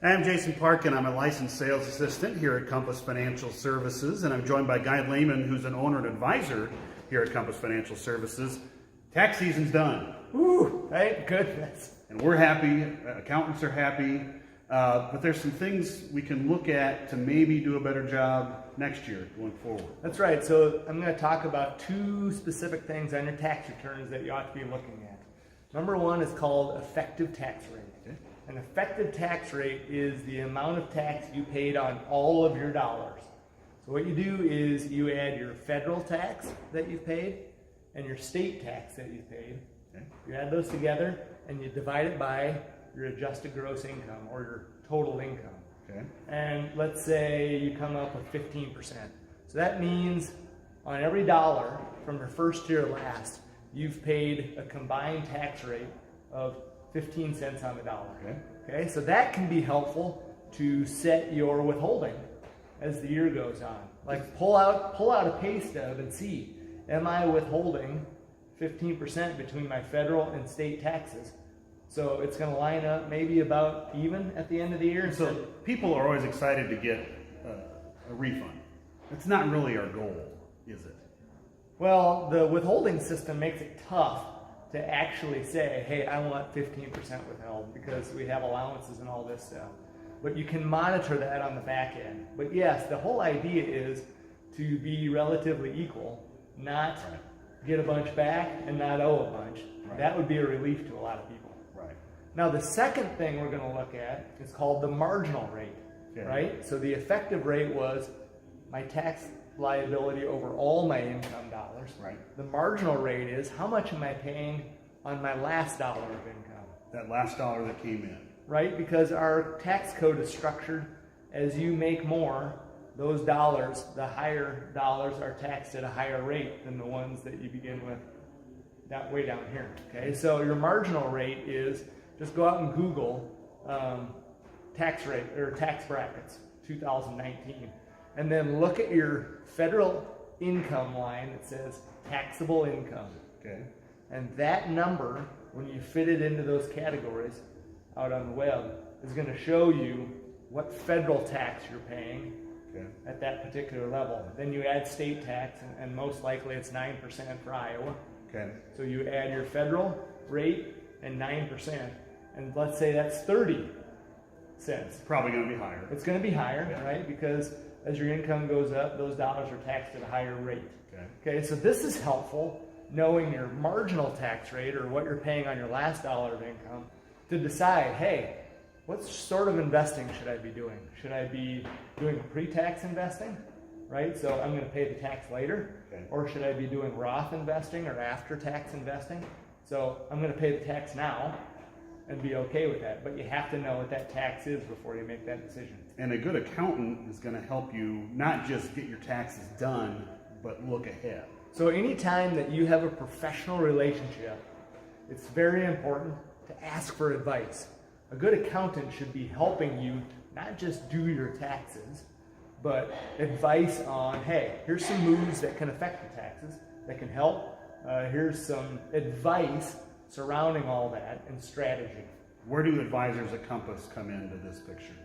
I'm Jason Park, and I'm a licensed sales assistant here at Compass Financial Services, and I'm joined by Guy Leman, who's an owner and advisor here at Compass Financial Services. Tax season's done. Woo, thank goodness. And we're happy, accountants are happy, but there's some things we can look at to maybe do a better job next year going forward. That's right. So I'm going to talk about two specific things on your tax returns that you ought to be looking at. Number one is called effective tax rate. Okay. An effective tax rate is the amount of tax you paid on all of your dollars. So what you do is you add your federal tax that you've paid and your state tax that you've paid. Okay. You add those together and you divide it by your adjusted gross income or your total income. Okay. And let's say you come up with 15%. So that means on every dollar from your first to your last, you've paid a combined tax rate of 15 cents on the dollar. Okay, so that can be helpful to set your withholding as the year goes on. Like pull out a pay stub and see, am I withholding 15% between my federal and state taxes? So it's going to line up maybe about even at the end of the year. So people are always excited to get a refund. It's not really our goal, is it? Well, the withholding system makes it tough to actually say, hey, I want 15% withheld because we have allowances and all this stuff. But you can monitor that on the back end. But yes, the whole idea is to be relatively equal, not get a bunch back and not owe a bunch. Right. That would be a relief to a lot of people. Right. Now, the second thing we're going to look at is called the marginal rate, right? So the effective rate was my tax liability over all my income dollars. Right. The marginal rate is how much am I paying on my last dollar of income? That last dollar that came in. Right? Because our tax code is structured as you make more, those dollars, the higher dollars are taxed at a higher rate than the ones that you begin with that way down here. Okay, so your marginal rate is, just go out and Google tax rate or tax brackets 2019. And then look at your federal income line that says taxable income. Okay. And that number, when you fit it into those categories out on the web, is going to show you what federal tax you're paying at that particular level. Then you add state tax, and most likely it's 9% for Iowa. Okay. So you add your federal rate and 9%, and let's say that's 30 cents. Probably going to be higher. It's going to be higher, right? Because as your income goes up, those dollars are taxed at a higher rate. Okay, so this is helpful, knowing your marginal tax rate or what you're paying on your last dollar of income to decide, hey, what sort of investing should I be doing? Should I be doing pre-tax investing, right? So I'm going to pay the tax later. Or should I be doing Roth investing or after-tax investing? So I'm going to pay the tax now and be okay with that. But you have to know what that tax is before you make that decision. And a good accountant is going to help you not just get your taxes done, but look ahead. So anytime that you have a professional relationship, it's very important to ask for advice. A good accountant should be helping you not just do your taxes, but advice on, hey, here's some moves that can affect the taxes, that can help. Here's some advice surrounding all that and strategy. Where do advisors at Compass come into this picture?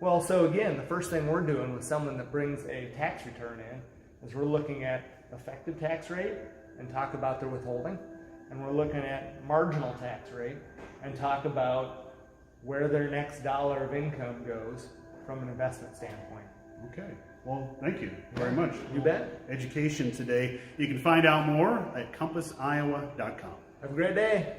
Well, so again, the first thing we're doing with someone that brings a tax return in is we're looking at effective tax rate and talk about their withholding. And we're looking at marginal tax rate and talk about where their next dollar of income goes from an investment standpoint. Okay. Well, thank you very much. You bet. Education today. You can find out more at compassiowa.com. Have a great day.